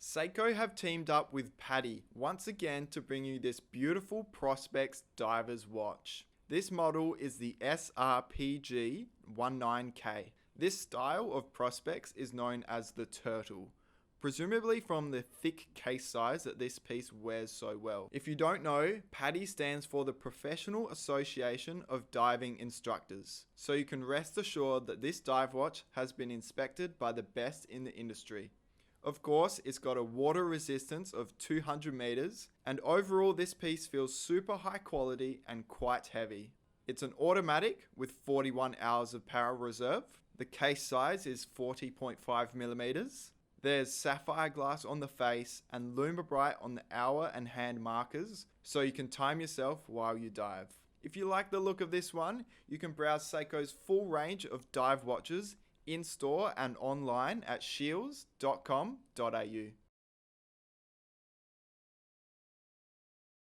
Seiko have teamed up with Paddy once again to bring you this beautiful Prospex diver's watch. This model is the SRPG19K. This style of Prospex is known as the Turtle, presumably from the thick case size that this piece wears so well. If you don't know, PADI stands for the Professional Association of Diving Instructors, so you can rest assured that this dive watch has been inspected by the best in the industry. Of course, it's got a water resistance of 200 meters, and overall this piece feels super high quality and quite heavy. It's an automatic with 41 hours of power reserve. The case size is 40.5 millimeters. There's sapphire glass on the face and Lumibright on the hour and hand markers, so you can time yourself while you dive. If you like the look of this one, you can browse Seiko's full range of dive watches in store and online at shields.com.au.